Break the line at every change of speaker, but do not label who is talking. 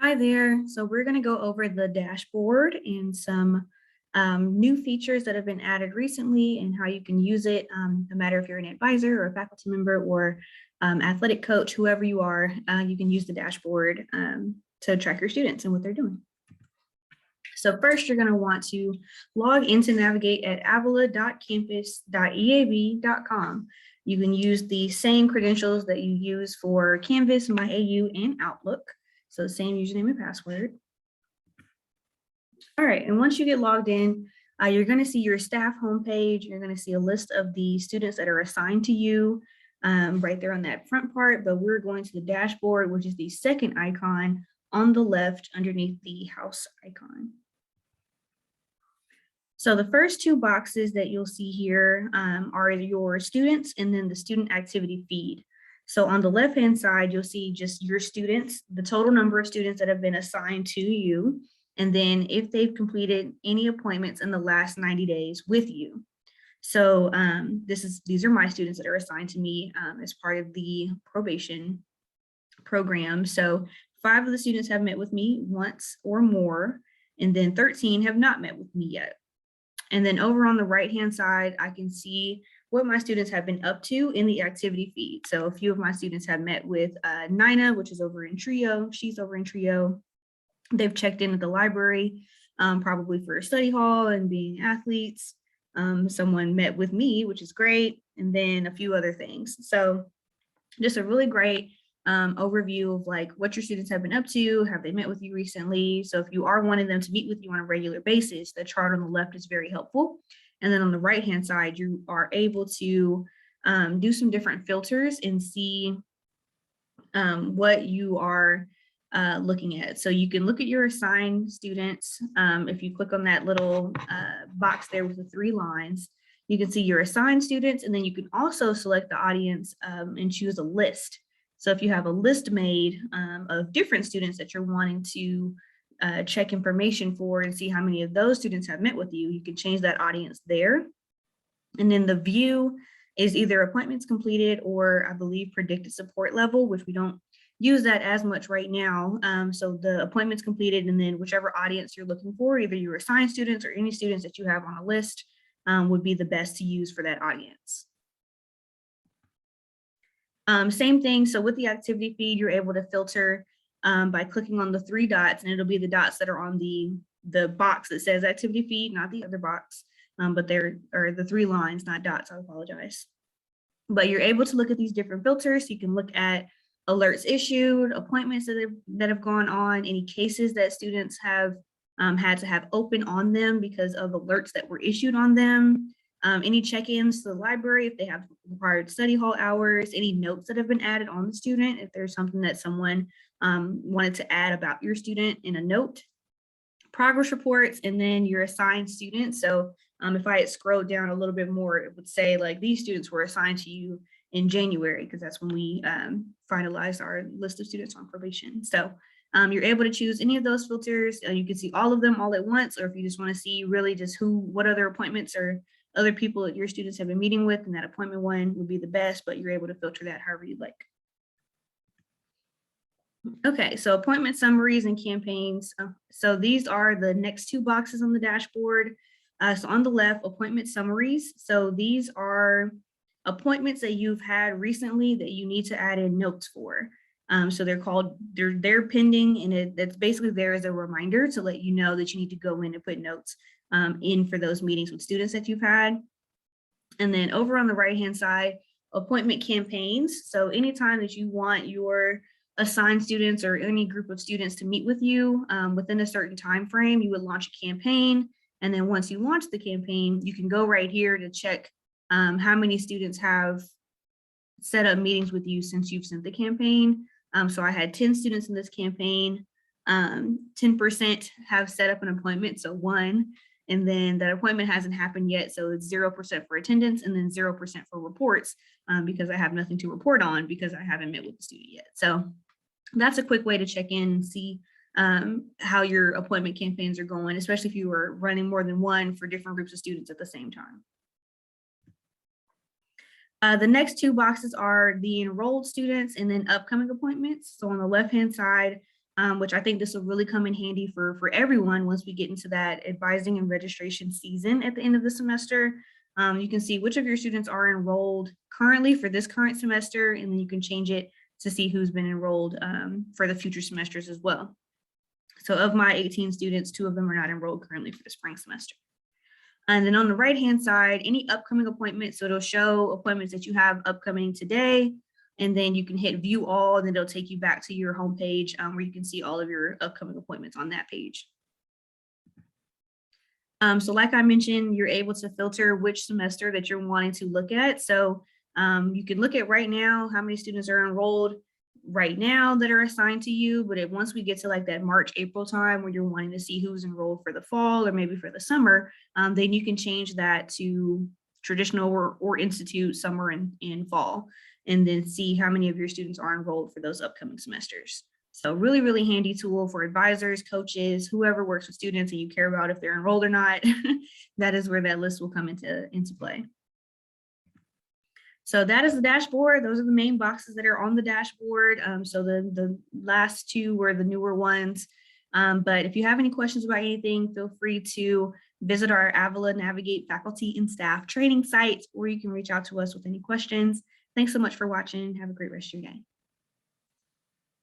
Hi there. So we're going to go over the dashboard and some new features that have been added recently and how you can use it, no matter if you're an advisor or a faculty member or athletic coach, whoever you are, you can use the dashboard to track your students and what they're doing. So first, you're going to want to log in to navigate at avila.campus.eab.com. You can use the same credentials that you use for Canvas, MyAU, and Outlook. So same username and password. All right, and once you get logged in, you're going to see your staff homepage. You're going to see a list of the students that are assigned to you right there on that front part, but we're going to the dashboard, which is the second icon on the left underneath the house icon. So the first two boxes that you'll see here are your students and then the student activity feed. So on the left-hand side, you'll see just your students, the total number of students that have been assigned to you, and then if they've completed any appointments in the last 90 days with you. So these are my students that are assigned to me as part of the probation program. So 5 of the students have met with me once or more, and then 13 have not met with me yet. And then over on the right-hand side, I can see what my students have been up to in the activity feed. So a few of my students have met with Nina, which is over in Trio. She's over in Trio. They've checked in at the library, probably for a study hall and being athletes. Someone met with me, which is great, and then a few other things. So just a really great overview of like what your students have been up to. Have they met with you recently? So if you are wanting them to meet with you on a regular basis, the chart on the left is very helpful. And then on the right-hand side, you are able to do some different filters and see what you are looking at. So you can look at your assigned students. If you click on that little box there with the 3 lines, you can see your assigned students, and then you can also select the audience and choose a list. So if you have a list made of different students that you're wanting to check information for and see how many of those students have met with you, you can change that audience there. And then the view is either appointments completed or I believe predicted support level, which we don't use that as much right now. So the appointments completed, and then whichever audience you're looking for, either your assigned students or any students that you have on a list, would be the best to use for that audience. Same thing, so with the activity feed, you're able to filter by clicking on the 3 dots, and it'll be the dots that are on the box that says activity feed, not the other box, but are the 3 lines, not dots, I apologize. But you're able to look at these different filters. You can look at alerts issued, appointments that have gone on, any cases that students have had to have open on them because of alerts that were issued on them, any check-ins to the library if they have required study hall hours, any notes that have been added on the student, if there's something that someone wanted to add about your student in a note, progress reports, and then your assigned students. So if I had scrolled down a little bit more, it would say like these students were assigned to you in January, because that's when we finalized our list of students on probation. So you're able to choose any of those filters. You can see all of them all at once, or if you just want to see really just what other appointments or other people that your students have been meeting with, and that appointment one would be the best, but you're able to filter that however you'd like. Okay, so appointment summaries and campaigns. So these are the next 2 boxes on the dashboard. So on the left, appointment summaries. So these are appointments that you've had recently that you need to add in notes for. So they're pending, and that's basically there as a reminder to let you know that you need to go in and put notes in for those meetings with students that you've had. And then over on the right-hand side, appointment campaigns. So anytime that you want your assigned students or any group of students to meet with you within a certain time frame, you would launch a campaign. And then once you launch the campaign, you can go right here to check how many students have set up meetings with you since you've sent the campaign. So I had 10 students in this campaign. 10% have set up an appointment, so 1. And then that appointment hasn't happened yet, so it's 0% for attendance and then 0% for reports because I have nothing to report on because I haven't met with the student yet. So that's a quick way to check in and see how your appointment campaigns are going, especially if you were running more than one for different groups of students at the same time. The next 2 boxes are the enrolled students and then upcoming appointments. So on the left-hand side, which I think this will really come in handy for everyone once we get into that advising and registration season at the end of the semester. You can see which of your students are enrolled currently for this current semester, and then you can change it to see who's been enrolled for the future semesters as well. So of my 18 students, 2 of them are not enrolled currently for the spring semester. And then on the right-hand side, any upcoming appointments. So it'll show appointments that you have upcoming today, and then you can hit view all, and then it'll take you back to your homepage where you can see all of your upcoming appointments on that page. So like I mentioned, you're able to filter which semester that you're wanting to look at. So you can look at right now how many students are enrolled right now that are assigned to you, but once we get to like that March, April time where you're wanting to see who's enrolled for the fall or maybe for the summer, then you can change that to traditional or institute summer and fall, and then see how many of your students are enrolled for those upcoming semesters. So really, really handy tool for advisors, coaches, whoever works with students and you care about if they're enrolled or not. That is where that list will come into play. So that is the dashboard. Those are the main boxes that are on the dashboard. So the last 2 were the newer ones. But if you have any questions about anything, feel free to visit our Avila Navigate faculty and staff training site, or you can reach out to us with any questions. Thanks so much for watching. Have a great rest of your day.